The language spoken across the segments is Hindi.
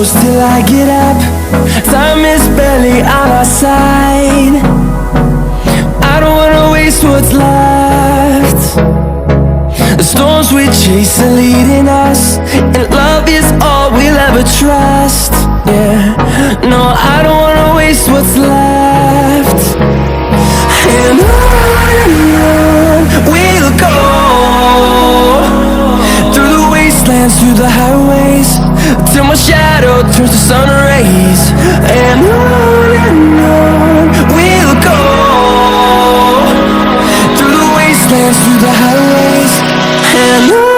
close till I get up. Time is barely on our side. I don't wanna waste what's left. The storms we chase are leading us, and love is all we'll ever trust. Yeah, no, I don't wanna waste what's left. And on we'll go, through the wastelands, through the highways, till my shadow turns to sun rays. And on we'll go, through the wastelands, through the highways, and on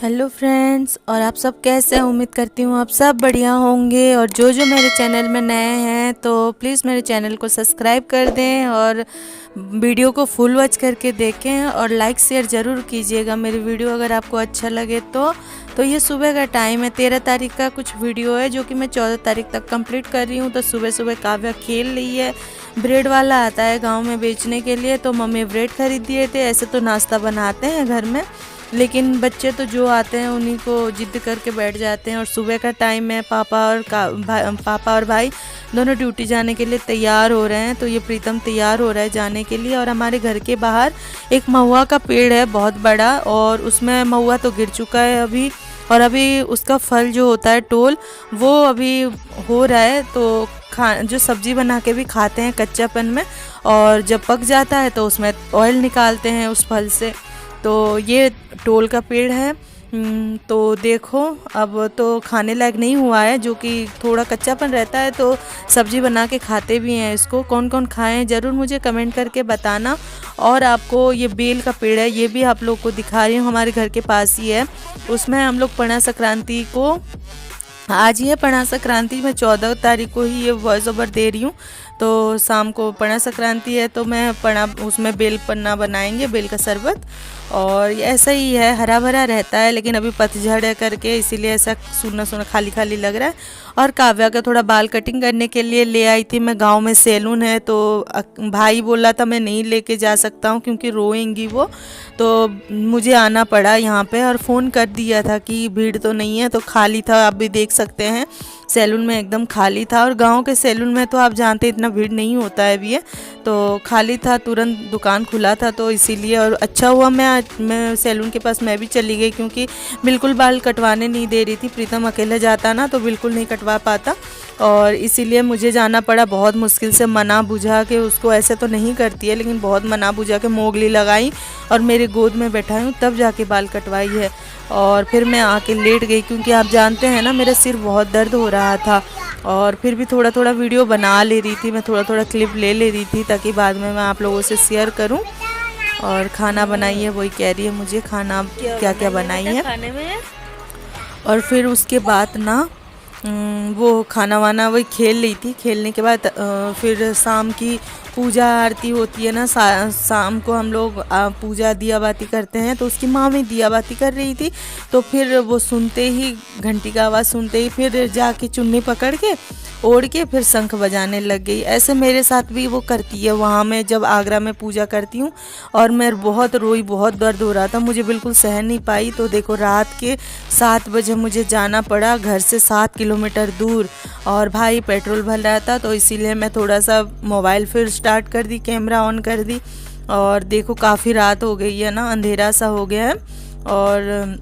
hello friends, और आप सब कैसे हैं? उम्मीद करती हूँ आप सब बढ़िया होंगे। और जो जो मेरे चैनल में नए हैं तो प्लीज़ मेरे चैनल को सब्सक्राइब कर दें और वीडियो को फुल वॉच करके देखें और लाइक शेयर ज़रूर कीजिएगा मेरी वीडियो अगर आपको अच्छा लगे तो ये सुबह का टाइम है, 13 तारीख का कुछ वीडियो है जो कि मैं 14 तारीख तक कंप्लीट कर रही हूँ। तो सुबह सुबह काव्या खेल रही है। ब्रेड वाला आता है गांव में बेचने के लिए, तो मम्मी ब्रेड खरीद दिए थे। ऐसे तो नाश्ता बनाते हैं घर में, लेकिन बच्चे तो जो आते हैं उन्हीं को जिद करके बैठ जाते हैं। और सुबह का टाइम है, पापा और भाई दोनों ड्यूटी जाने के लिए तैयार हो रहे हैं। तो ये प्रीतम तैयार हो रहा है जाने के लिए। और हमारे घर के बाहर एक महुआ का पेड़ है बहुत बड़ा, और उसमें महुआ तो गिर चुका है अभी, और अभी उसका फल जो होता है टोल वो अभी हो रहा है। तो जो सब्जी बना के भी खाते हैं कच्चापन में, और जब पक जाता है तो उसमें ऑयल निकालते हैं उस फल से। तो ये टोल का पेड़ है। तो देखो अब तो खाने लायक नहीं हुआ है, जो कि थोड़ा कच्चापन रहता है तो सब्जी बना के खाते भी हैं इसको। कौन कौन खाए हैं ज़रूर मुझे कमेंट करके बताना। और आपको ये बेल का पेड़ है, ये भी आप लोग को दिखा रही हूँ, हमारे घर के पास ही है। उसमें हम लोग पणा संक्रांति को, आज ही है पणा संक्रांति, मैं 14 तारीख को ही ये वॉइस ओवर दे रही हूँ। तो शाम को पणा संक्रांति है, तो मैं पणा उसमें बेल पन्ना बनाएंगे, बेल का शरबत। और ऐसा ही है, हरा भरा रहता है, लेकिन अभी पतझड़ है करके इसीलिए ऐसा सूना सूना खाली खाली लग रहा है। और काव्या का थोड़ा बाल कटिंग करने के लिए ले आई थी मैं, गांव में सैलून है। तो भाई बोला था मैं नहीं लेके जा सकता हूँ क्योंकि रोएंगी वो, तो मुझे आना पड़ा यहाँ पे। और फ़ोन कर दिया था कि भीड़ तो नहीं है, तो खाली था, आप भी देख सकते हैं सैलून में एकदम खाली था। और गांव के सैलून में तो आप जानते इतना भीड़ नहीं होता है भी है, तो खाली था, तुरंत दुकान खुला था, तो इसीलिए। और अच्छा हुआ मैं सैलून के पास मैं भी चली गई, क्योंकि बिल्कुल बाल कटवाने नहीं दे रही थी। प्रीतम अकेले जाता ना तो बिल्कुल नहीं कटवा पाता, और इसीलिए मुझे जाना पड़ा। बहुत मुश्किल से मना बुझा के, उसको ऐसे तो नहीं करती है लेकिन बहुत मना बुझा के मोगली लगाई और मेरे गोद में बैठाई हूँ, तब जाके बाल कटवाई है। और फिर मैं आके लेट गई, क्योंकि आप जानते हैं ना मेरा सिर बहुत दर्द हो रहा था। और फिर भी थोड़ा थोड़ा वीडियो बना ले रही थी मैं, थोड़ा थोड़ा क्लिप ले रही थी ताकि बाद में मैं आप लोगों से शेयर करूं। और खाना बनाई है, वही कह रही है मुझे खाना क्या क्या बनाई है खाने में। और फिर उसके बाद ना वो खाना वाना वही खेल रही थी। खेलने के बाद फिर शाम की पूजा आरती होती है ना, शाम को हम लोग पूजा दिया बाती करते हैं। तो उसकी माँ भी दिया बाती कर रही थी, तो फिर वो सुनते ही, घंटी का आवाज़ सुनते ही फिर जाके चुन्नी पकड़ के ओढ़ के फिर शंख बजाने लग गई। ऐसे मेरे साथ भी वो करती है वहाँ, मैं जब आगरा में पूजा करती हूँ। और मैं बहुत रोई, बहुत दर्द हो रहा था, मुझे बिल्कुल सहन नहीं पाई। तो देखो रात के 7 बजे मुझे जाना पड़ा घर से 7 किलोमीटर दूर, और भाई पेट्रोल भर रहा था, तो इसीलिए मैं थोड़ा सा मोबाइल फिर स्टार्ट कर दी, कैमरा ऑन कर दी। और देखो काफ़ी रात हो गई है ना, अंधेरा सा हो गया है। और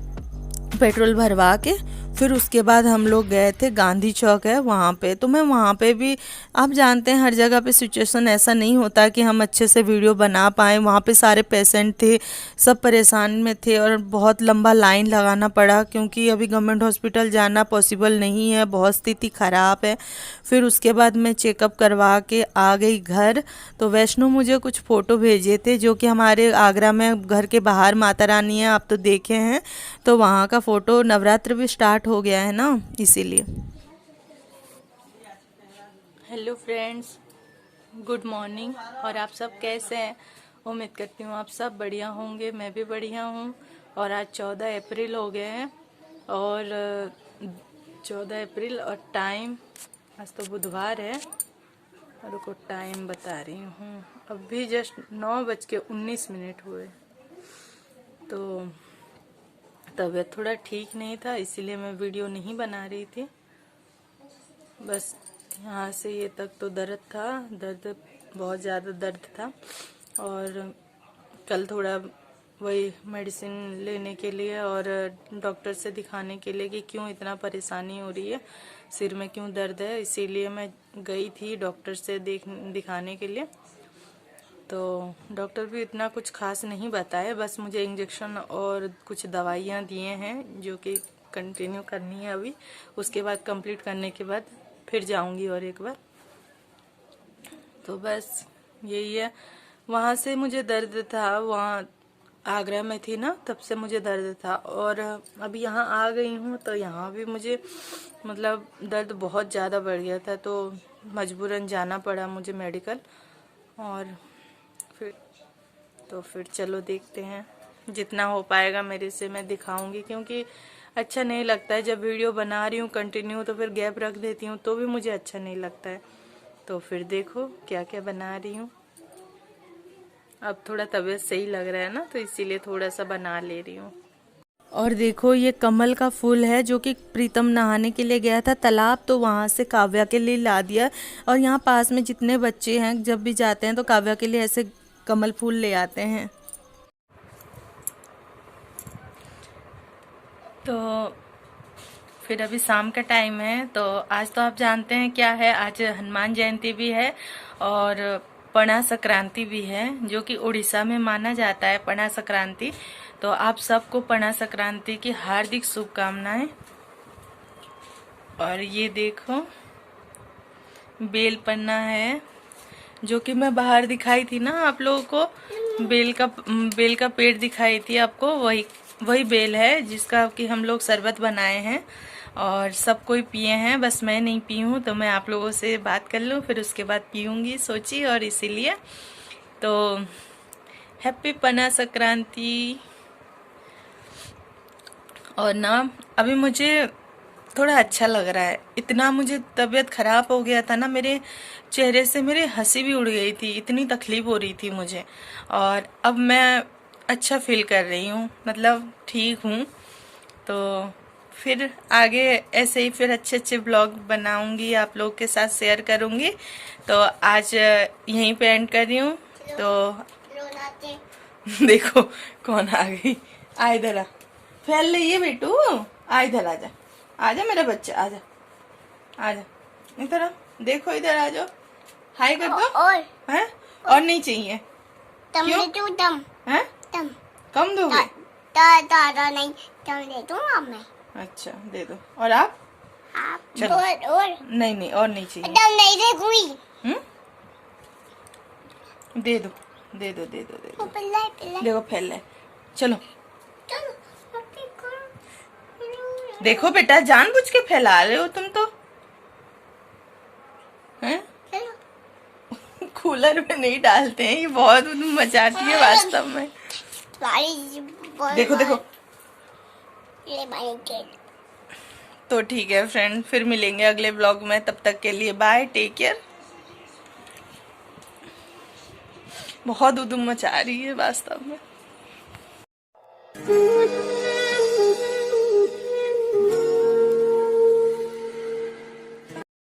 पेट्रोल भरवा के फिर उसके बाद हम लोग गए थे, गांधी चौक है वहाँ पे। तो मैं वहाँ पे भी, आप जानते हैं हर जगह पे सिचुएशन ऐसा नहीं होता कि हम अच्छे से वीडियो बना पाएँ। वहाँ पे सारे पेशेंट थे, सब परेशान में थे, और बहुत लंबा लाइन लगाना पड़ा, क्योंकि अभी गवर्नमेंट हॉस्पिटल जाना पॉसिबल नहीं है, बहुत स्थिति ख़राब है। फिर उसके बाद मैं चेकअप करवा के आ गई घर। तो वैष्णो मुझे कुछ फ़ोटो भेजे थे, जो कि हमारे आगरा में घर के बाहर माता रानी है, आप तो देखे हैं। तो वहाँ का फ़ोटो, नवरात्र भी स्टार्ट हो गया है ना, इसीलिए। Hello friends, good morning. और आप सब कैसे हैं? उम्मीद करती हूँ आप सब बढ़िया होंगे, मैं भी बढ़िया हूँ। और आज 14 अप्रैल हो गए हैं, और 14 अप्रैल, और टाइम आज तो बुधवार है। और को टाइम बता रही हूँ, अभी जस्ट 9:19 हुए। तो तबीयत थोड़ा ठीक नहीं था, इसीलिए मैं वीडियो नहीं बना रही थी। बस यहाँ से ये तक तो दर्द बहुत ज़्यादा दर्द था। और कल थोड़ा वही मेडिसिन लेने के लिए और डॉक्टर से दिखाने के लिए कि क्यों इतना परेशानी हो रही है, सिर में क्यों दर्द है, इसीलिए मैं गई थी डॉक्टर से दिखाने के लिए। तो डॉक्टर भी इतना कुछ खास नहीं बताए, बस मुझे इंजेक्शन और कुछ दवाइयाँ दिए हैं जो कि कंटिन्यू करनी है अभी। उसके बाद कंप्लीट करने के बाद फिर जाऊंगी और एक बार। तो बस यही है। वहाँ से मुझे दर्द था, वहाँ आगरा में थी ना, तब से मुझे दर्द था। और अभी यहाँ आ गई हूँ तो यहाँ भी मुझे मतलब दर्द बहुत ज़्यादा बढ़ गया था, तो मजबूरन जाना पड़ा मुझे मेडिकल। और फिर चलो देखते हैं, जितना हो पाएगा मेरे से मैं दिखाऊंगी, क्योंकि अच्छा नहीं लगता है जब वीडियो बना रही हूँ कंटिन्यू तो फिर गैप रख देती हूँ तो भी मुझे अच्छा नहीं लगता है। तो फिर देखो क्या क्या बना रही हूँ। अब थोड़ा तबीयत सही लग रहा है ना, तो इसीलिए थोड़ा सा बना ले रही हूँ। और देखो ये कमल का फूल है जो कि प्रीतम नहाने के लिए गया था तालाब, तो वहाँ से काव्या के लिए ला दिया। और यहाँ पास में जितने बच्चे हैं जब भी जाते हैं तो काव्या के लिए ऐसे कमल फूल ले आते हैं। तो फिर अभी शाम का टाइम है, तो आज तो आप जानते हैं क्या है, आज हनुमान जयंती भी है और पणा संक्रांति भी है, जो कि उड़ीसा में माना जाता है पणा संक्रांति। तो आप सबको पणा संक्रांति की हार्दिक शुभकामनाएं। और ये देखो बेल पन्ना है जो कि मैं बाहर दिखाई थी ना आप लोगों को, बेल का पेड़ दिखाई थी आपको, वही बेल है जिसका कि हम लोग शरबत बनाए हैं और सब कोई पिए हैं, बस मैं नहीं पी हूँ। तो मैं आप लोगों से बात कर लूँ फिर उसके बाद पीऊँगी सोची, और इसीलिए तो हैप्पी पना संक्रांति। और ना अभी मुझे थोड़ा अच्छा लग रहा है, इतना मुझे तबीयत खराब हो गया था ना, मेरे चेहरे से मेरी हंसी भी उड़ गई थी, इतनी तकलीफ हो रही थी मुझे। और अब मैं अच्छा फील कर रही हूँ, मतलब ठीक हूँ। तो फिर आगे ऐसे ही फिर अच्छे अच्छे ब्लॉग बनाऊंगी, आप लोग के साथ शेयर करूंगी। तो आज यहीं पे एंड कर रही हूँ। तो देखो कौन आ गई, आ इधर आ, फैल रही है बेटू, आ इधर आ जा, आजा मेरा बच्चा, आजा आजा इधर आ, देखो इधर आ जाओ, हाय कर दो। और हैं और नहीं चाहिए? क्यों? तम हैं तम कम दोगे? नहीं तम दे दूंगा मैं। अच्छा दे दो। और आप? चलो। और नहीं और नहीं चाहिए। तम नहीं देखूंगी। दे दो दे दो दे दो दे दो। पिल्ला देखो फैल रहा है, चलो देखो बेटा, जानबूझ के फैला रहे हो तुम तो, हैं? कूलर में नहीं डालते हैं, ये बहुत मचाती है वास्तव में। देखो देखो। तो ठीक है फ्रेंड, फिर मिलेंगे अगले ब्लॉग में, तब तक के लिए बाय, टेक केयर। बहुत उधम मचा रही है वास्तव में।